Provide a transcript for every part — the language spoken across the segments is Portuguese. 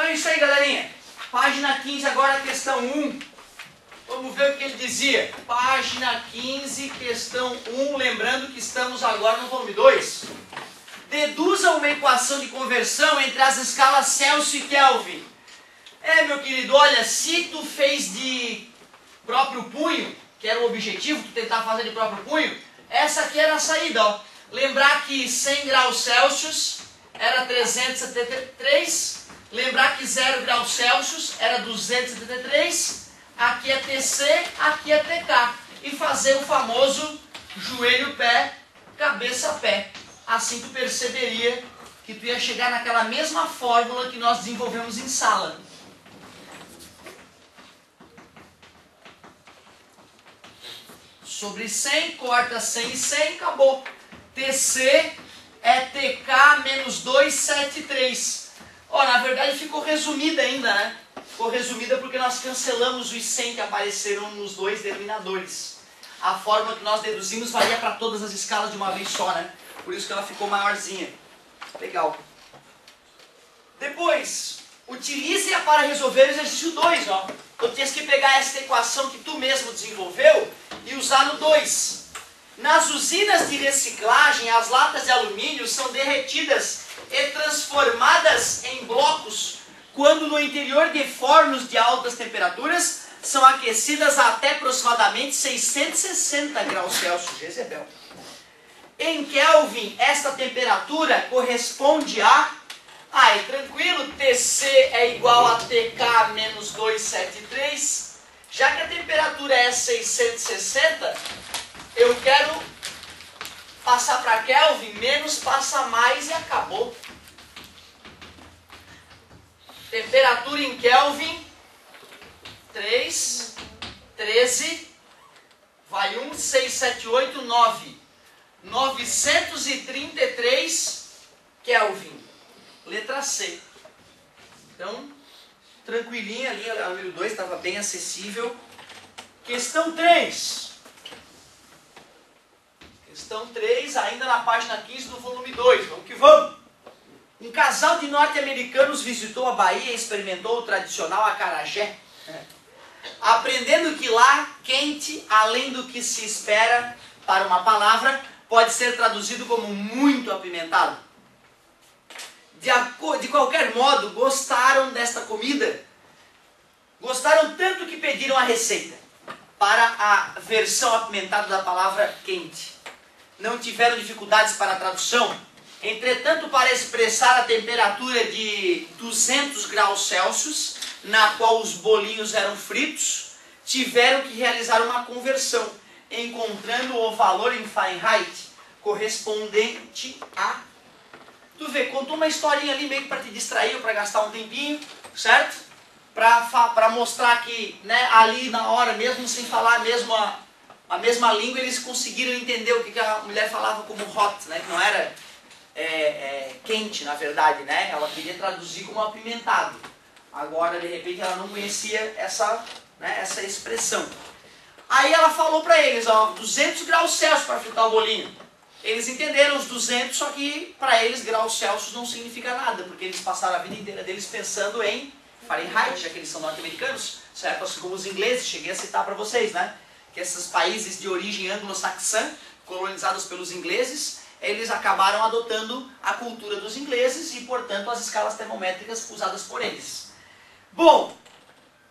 é isso aí, galerinha. Página 15, agora questão 1. Vamos ver o que ele dizia. Página 15, questão 1. Lembrando que estamos agora no volume 2. Deduza uma equação de conversão entre as escalas Celsius e Kelvin. Meu querido, olha, se tu fez de próprio punho, que era o objetivo, tu tentar fazer de próprio punho, essa aqui era a saída, ó. Lembrar que 100 graus Celsius era 373, lembrar que 0 graus Celsius era 273, aqui é TC, aqui é TK. E fazer o famoso joelho-pé, cabeça-pé. Assim tu perceberia que tu ia chegar naquela mesma fórmula que nós desenvolvemos em sala. Sobre 100, corta 100 e 100, acabou. TC é TK menos 273. Ó, na verdade ficou resumida ainda, né? Ficou resumida porque nós cancelamos os 100 que apareceram nos dois denominadores. A fórmula que nós deduzimos valia para todas as escalas de uma vez só, né? Por isso que ela ficou maiorzinha. Legal. Depois, utilize-a para resolver o exercício 2, ó. Tu tens que pegar essa equação que tu mesmo desenvolveu e usar no 2. Nas usinas de reciclagem, as latas de alumínio são derretidas e transformadas em blocos, quando no interior de fornos de altas temperaturas são aquecidas a até aproximadamente 660 graus Celsius. Jezebel. Em Kelvin, esta temperatura corresponde a... é tranquilo, TC é igual a TK menos 273. Já que a temperatura é 660, eu quero passar para Kelvin, menos passa mais e acabou. Temperatura em Kelvin, 3, 13, vai 1, 6, 7, 8, 9. 933 Kelvin. Letra C. Então, tranquilinha ali, a número 2 estava bem acessível. Questão 3. Questão 3, ainda na página 15 do volume 2. Vamos que vamos. Um casal de norte-americanos visitou a Bahia e experimentou o tradicional acarajé. Aprendendo que lá, quente, além do que se espera para uma palavra, pode ser traduzido como muito apimentado. De qualquer modo, gostaram desta comida. Gostaram tanto que pediram a receita para a versão apimentada da palavra quente. Não tiveram dificuldades para a tradução. Entretanto, para expressar a temperatura de 200 graus Celsius, na qual os bolinhos eram fritos, tiveram que realizar uma conversão, encontrando o valor em Fahrenheit correspondente a... Tu vê, contou uma historinha ali meio que para te distrair ou para gastar um tempinho, certo? Para mostrar que, né, ali na hora, mesmo sem falar a mesma língua, eles conseguiram entender o que a mulher falava como hot, né? Que não era quente, na verdade, né? Ela queria traduzir como apimentado. Agora, de repente, ela não conhecia essa expressão. Aí ela falou para eles, ó, 200 graus Celsius para fritar o bolinho. Eles entenderam os 200, só que para eles graus Celsius não significa nada, porque eles passaram a vida inteira deles pensando em Fahrenheit, já que eles são norte-americanos, certo? Assim como os ingleses, cheguei a citar para vocês, né? Que esses países de origem anglo-saxã, colonizados pelos ingleses, eles acabaram adotando a cultura dos ingleses e, portanto, as escalas termométricas usadas por eles. Bom,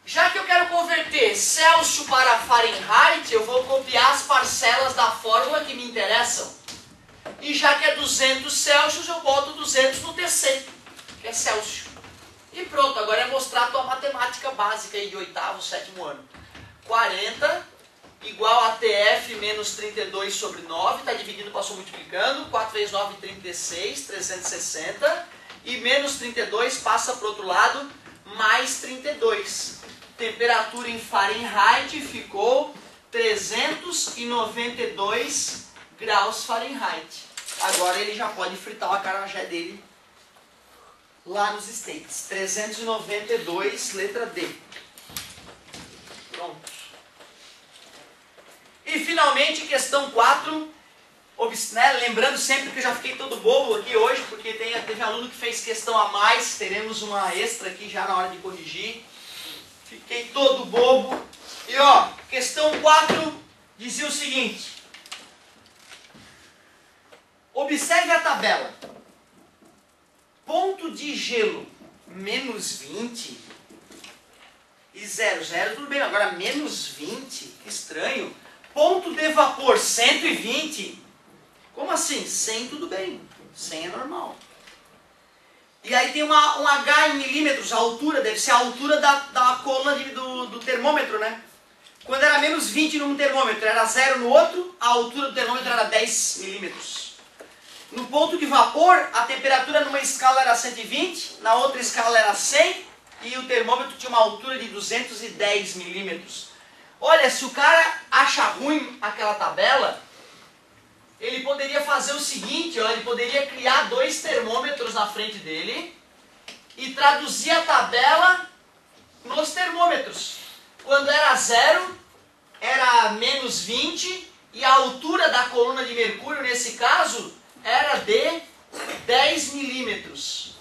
já que eu quero converter Celsius para Fahrenheit, eu vou copiar as parcelas da fórmula que me interessam. E já que é 200 Celsius, eu boto 200 no TC, que é Celsius. E pronto, agora é mostrar a tua matemática básica aí de 8º, 7º ano. 40 igual a TF menos 32 sobre 9, está dividindo, passou multiplicando. 4 vezes 9, 36, 360. E menos 32 passa para o outro lado, mais 32. Temperatura em Fahrenheit ficou 392 graus Fahrenheit. Agora ele já pode fritar o acarajé dele lá nos States. 392, letra D. Pronto. E finalmente, questão 4. Né? Lembrando sempre que eu já fiquei todo bobo aqui hoje, porque teve aluno que fez questão a mais, teremos uma extra aqui já na hora de corrigir. Fiquei todo bobo. E ó, questão 4 dizia o seguinte. Observe a tabela. Ponto de gelo, menos 20 e 0, 0, tudo bem. Agora menos 20, que estranho. Ponto de vapor, 120. Como assim? 100 tudo bem. 100 é normal. E aí tem um H em milímetros, a altura, deve ser a altura da coluna do termômetro, né? Quando era menos 20 num termômetro, era 0 no outro, a altura do termômetro era 10 milímetros. No ponto de vapor, a temperatura numa escala era 120, na outra escala era 100, e o termômetro tinha uma altura de 210 milímetros. Olha, se o cara acha ruim aquela tabela, ele poderia fazer o seguinte, ó, ele poderia criar 2 termômetros na frente dele e traduzir a tabela nos termômetros. Quando era 0, era menos 20 e a altura da coluna de mercúrio, nesse caso, era de 10 milímetros.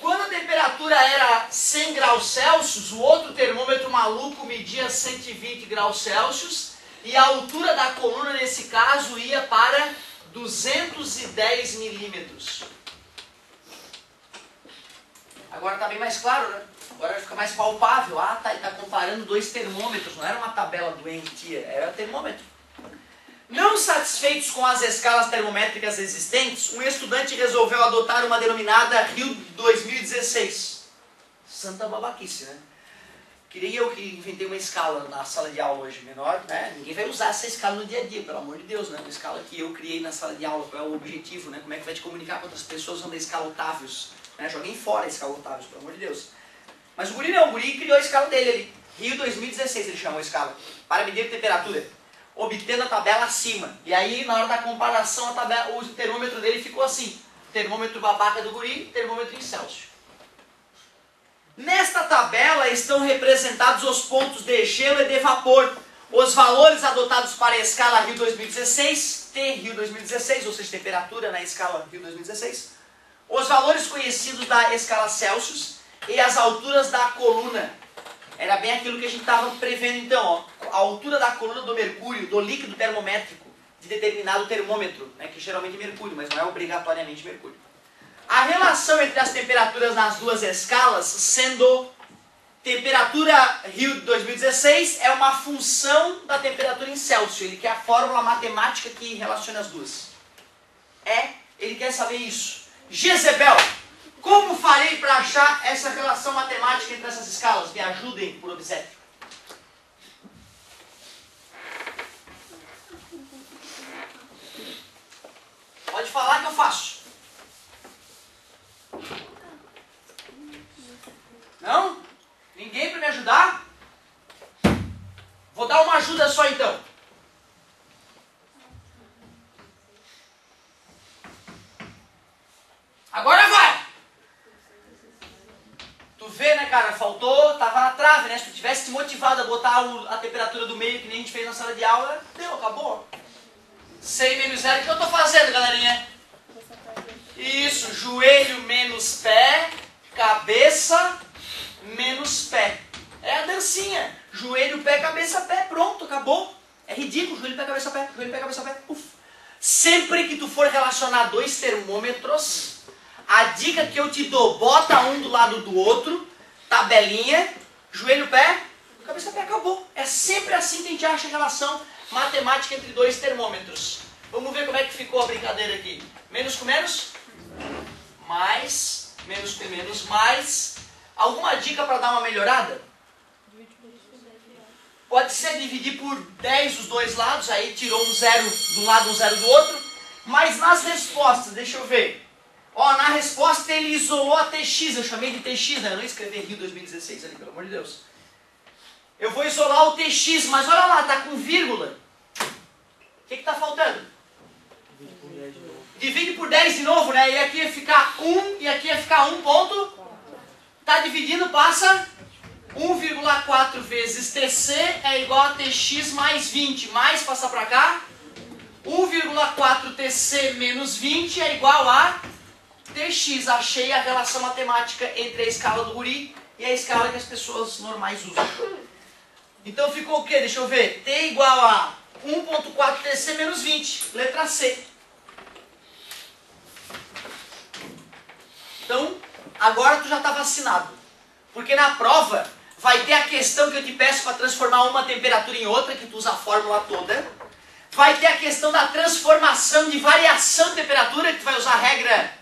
Quando a temperatura era 100 graus Celsius, o outro termômetro maluco media 120 graus Celsius e a altura da coluna, nesse caso, ia para 210 milímetros. Agora está bem mais claro, né? Agora fica mais palpável. Ah, tá, ele está comparando 2 termômetros, não era uma tabela doentia, era termômetro. Não satisfeitos com as escalas termométricas existentes, um estudante resolveu adotar uma denominada Rio 2016. Santa babaquice, né? Queria eu que inventei uma escala na sala de aula hoje, menor, né? Ninguém vai usar essa escala no dia a dia, pelo amor de Deus, né? Uma escala que eu criei na sala de aula, qual é o objetivo, né? Como é que vai te comunicar com outras pessoas usando a escala Otávios, né? Joguem fora a escala Otávios, pelo amor de Deus. Mas o guri não, o guri criou a escala dele ali. Rio 2016 ele chamou a escala, para medir a temperatura, obtendo a tabela acima. E aí, na hora da comparação, o termômetro dele ficou assim. Termômetro babaca do guri, termômetro em Celsius. Nesta tabela estão representados os pontos de gelo e de vapor. Os valores adotados para a escala Rio 2016, T Rio 2016, ou seja, temperatura na escala Rio 2016. Os valores conhecidos da escala Celsius e as alturas da coluna. Era bem aquilo que a gente estava prevendo então, ó. A altura da coluna do mercúrio, do líquido termométrico, de determinado termômetro, né, que geralmente é mercúrio, mas não é obrigatoriamente mercúrio. A relação entre as temperaturas nas duas escalas, sendo temperatura Rio 2016, é uma função da temperatura em Celsius. Ele quer a fórmula matemática que relaciona as duas. Ele quer saber isso. Jezebel, como farei para achar essa relação matemática entre essas escalas? Me ajudem, por obséquio. Pode falar que eu faço. Não? Ninguém para me ajudar? Vou dar uma ajuda só então. Agora vai! Tu vê, né, cara? Faltou, tava na trave, né? Se tu tivesse te motivado a botar a temperatura do meio, que nem a gente fez na sala de aula, deu, acabou. 100 menos 0, o que eu tô fazendo, galerinha? Isso, joelho menos pé, cabeça menos pé. É a dancinha. Joelho, pé, cabeça, pé. Pronto, acabou. É ridículo. Joelho, pé, cabeça, pé. Joelho, pé, cabeça, pé. Uf. Sempre que tu for relacionar 2 termômetros, a dica que eu te dou, bota um do lado do outro, tabelinha, joelho, pé, cabeça, pé, acabou. É sempre assim que a gente acha a relação matemática entre 2 termômetros. Vamos ver como é que ficou a brincadeira aqui. Menos com menos? Mais. Menos com menos, mais. Alguma dica para dar uma melhorada? Pode ser dividir por 10 os dois lados, aí tirou um 0 de um lado, um 0 do outro. Mas nas respostas, deixa eu ver. Ó, na resposta ele isolou a TX, eu chamei de TX, né? Eu não escrevi Rio 2016 ali, pelo amor de Deus. Eu vou isolar o TX, mas olha lá, tá com vírgula. O que está faltando? Divide por 10 de novo, né? E aqui ia ficar 1 e aqui ia ficar 1 ponto. Tá dividindo, passa 1,4 vezes TC é igual a TX mais 20. Mais, passa pra cá, 1,4tc menos 20 é igual a tx. Achei a relação matemática entre a escala do guri e a escala que as pessoas normais usam. Então ficou o quê? Deixa eu ver. T igual a 1,4tc menos 20. Letra C. Então, agora tu já está vacinado. Porque na prova vai ter a questão que eu te peço para transformar uma temperatura em outra, que tu usa a fórmula toda. Vai ter a questão da transformação de variação de temperatura, que tu vai usar a regra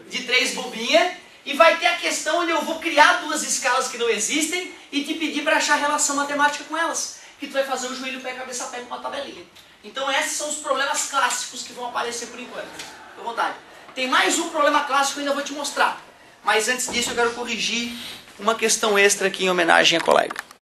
de 3 bobinhas. E vai ter a questão onde eu vou criar duas escalas que não existem e te pedir para achar relação matemática com elas. Que tu vai fazer o joelho, pé, cabeça, pé com uma tabelinha. Então esses são os problemas clássicos que vão aparecer por enquanto. Fica à vontade. Tem mais um problema clássico que eu ainda vou te mostrar. Mas antes disso eu quero corrigir uma questão extra aqui em homenagem à colega.